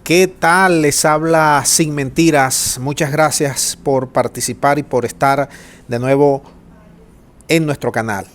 ¿Qué tal? Les habla Sin Mentiras. Muchas gracias por participar y por estar de nuevo en nuestro canal.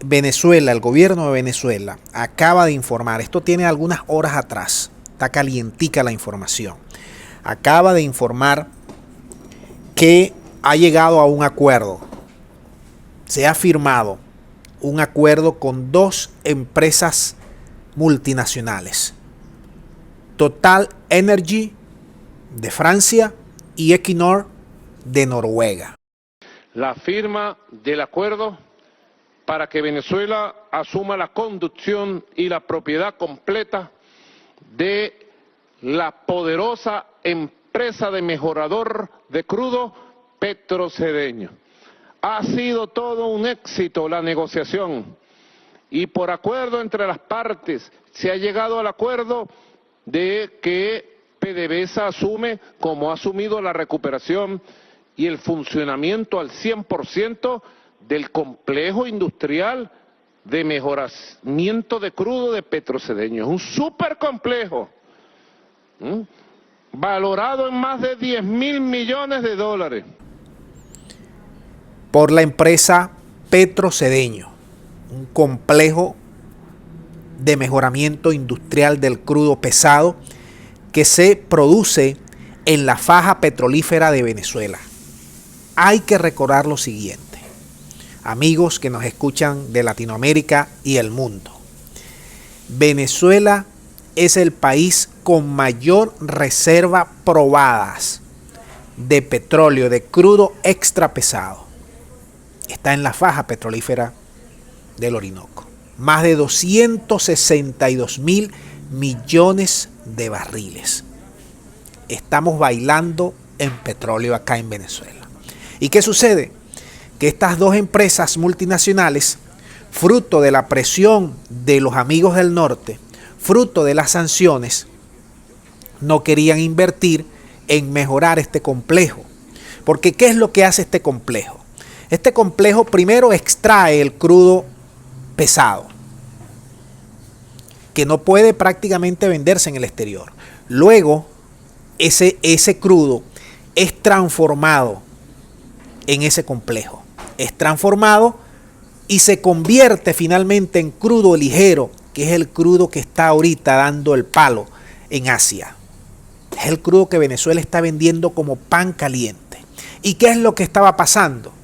Venezuela, el gobierno de Venezuela acaba de informar, esto tiene algunas horas atrás, está calientica la información. Acaba de informar que ha llegado a un acuerdo. Se ha firmado un acuerdo con dos empresas multinacionales. Total Energy de Francia y Equinor de Noruega. La firma del acuerdo para que Venezuela asuma la conducción y la propiedad completa de la poderosa empresa de mejorador de crudo Petrocedeño. Ha sido todo un éxito la negociación y por acuerdo entre las partes se ha llegado al acuerdo de que PDVSA asume, como ha asumido, la recuperación y el funcionamiento al 100% del complejo industrial de mejoramiento de crudo de Petrocedeño. Es un súper complejo, valorado en más de 10.000 millones de dólares. Por la empresa Petrocedeño, un complejo de mejoramiento industrial del crudo pesado que se produce en la faja petrolífera de Venezuela. Hay que recordar lo siguiente, amigos que nos escuchan de Latinoamérica y el mundo. Venezuela es el país con mayor reserva probadas de petróleo, de crudo extra pesado. Está en la faja petrolífera del Orinoco. Más de 262.000 millones de barriles. Estamos bailando en petróleo acá en Venezuela. ¿Y qué sucede? Que estas dos empresas multinacionales, fruto de la presión de los amigos del norte, fruto de las sanciones, no querían invertir en mejorar este complejo. Porque ¿qué es lo que hace este complejo? Este complejo primero extrae el crudo pesado, que no puede prácticamente venderse en el exterior. Luego, ese crudo es transformado en ese complejo. Es transformado y se convierte finalmente en crudo ligero, que es el crudo que está ahorita dando el palo en Asia. Es el crudo que Venezuela está vendiendo como pan caliente. ¿Y qué es lo que estaba pasando?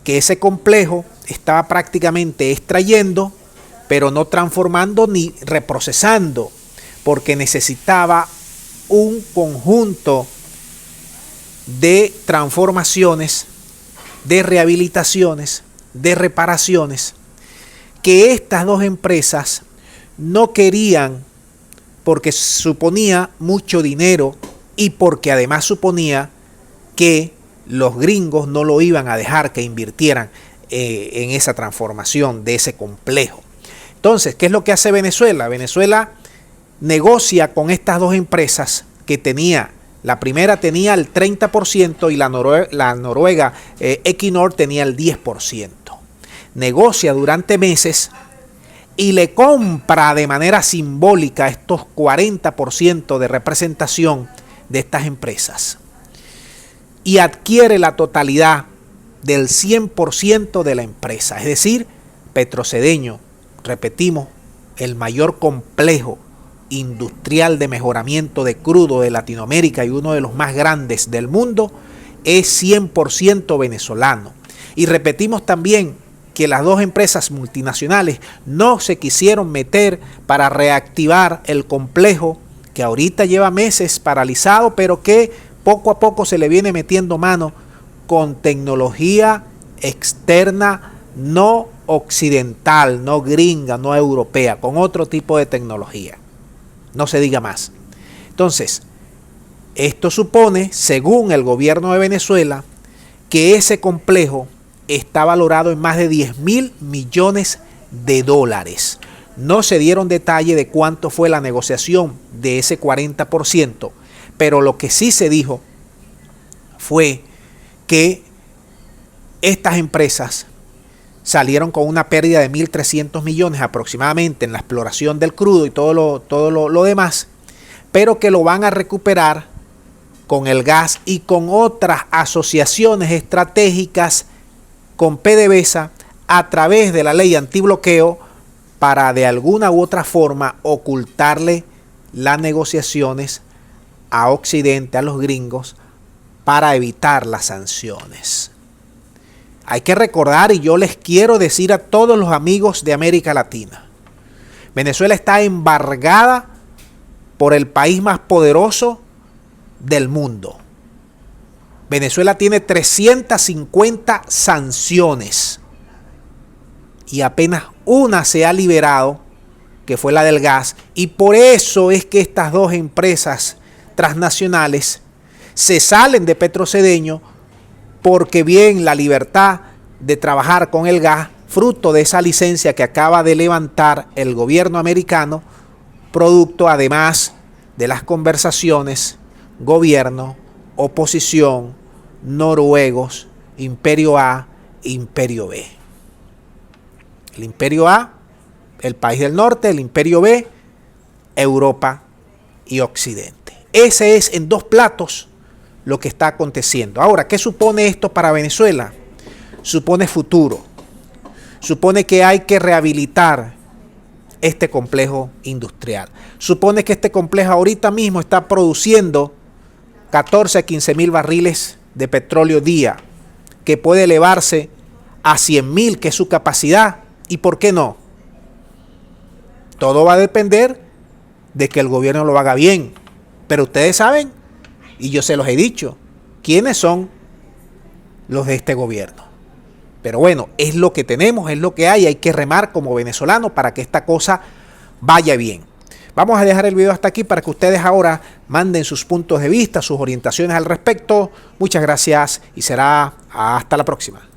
Que ese complejo estaba prácticamente extrayendo, pero no transformando ni reprocesando, porque necesitaba un conjunto de transformaciones, de rehabilitaciones, de reparaciones, que estas dos empresas no querían, porque suponía mucho dinero y porque además suponía que los gringos no lo iban a dejar que invirtieran en esa transformación de ese complejo. Entonces, ¿qué es lo que hace Venezuela? Venezuela negocia con estas dos empresas que la primera tenía el 30% y la noruega Equinor tenía el 10%. Negocia durante meses y le compra de manera simbólica estos 40% de representación de estas empresas. Y adquiere la totalidad del 100% de la empresa, es decir, Petrocedeño, repetimos, el mayor complejo industrial de mejoramiento de crudo de Latinoamérica y uno de los más grandes del mundo, es 100% venezolano. Y repetimos también que las dos empresas multinacionales no se quisieron meter para reactivar el complejo que ahorita lleva meses paralizado, pero que poco a poco se le viene metiendo mano con tecnología externa, no occidental, no gringa, no europea, con otro tipo de tecnología. No se diga más. Entonces, esto supone, según el gobierno de Venezuela, que ese complejo está valorado en más de 10.000 millones de dólares. No se dieron detalle de cuánto fue la negociación de ese 40%, pero lo que sí se dijo fue que estas empresas salieron con una pérdida de 1.300 millones aproximadamente en la exploración del crudo y todo lo demás, pero que lo van a recuperar con el gas y con otras asociaciones estratégicas con PDVSA a través de la ley antibloqueo para de alguna u otra forma ocultarle las negociaciones a Occidente, a los gringos, para evitar las sanciones. Hay que recordar, y yo les quiero decir a todos los amigos de América Latina, Venezuela está embargada por el país más poderoso del mundo. Venezuela tiene 350 sanciones y apenas una se ha liberado, que fue la del gas, y por eso es que estas dos empresas transnacionales se salen de Petrocedeño, porque bien la libertad de trabajar con el gas, fruto de esa licencia que acaba de levantar el gobierno americano, producto además de las conversaciones gobierno, oposición, noruegos, Imperio A, Imperio B. El Imperio A, el país del norte, el Imperio B, Europa y Occidente. Ese es en dos platos lo que está aconteciendo. Ahora, ¿qué supone esto para Venezuela? Supone futuro. Supone que hay que rehabilitar este complejo industrial. Supone que este complejo ahorita mismo está produciendo 14 a 15 mil barriles de petróleo día, que puede elevarse a 100.000, que es su capacidad. ¿Y por qué no? Todo va a depender de que el gobierno lo haga bien. Pero ustedes saben, y yo se los he dicho, quiénes son los de este gobierno. Pero bueno, es lo que tenemos, es lo que hay que remar como venezolanos para que esta cosa vaya bien. Vamos a dejar el video hasta aquí para que ustedes ahora manden sus puntos de vista, sus orientaciones al respecto. Muchas gracias y será hasta la próxima.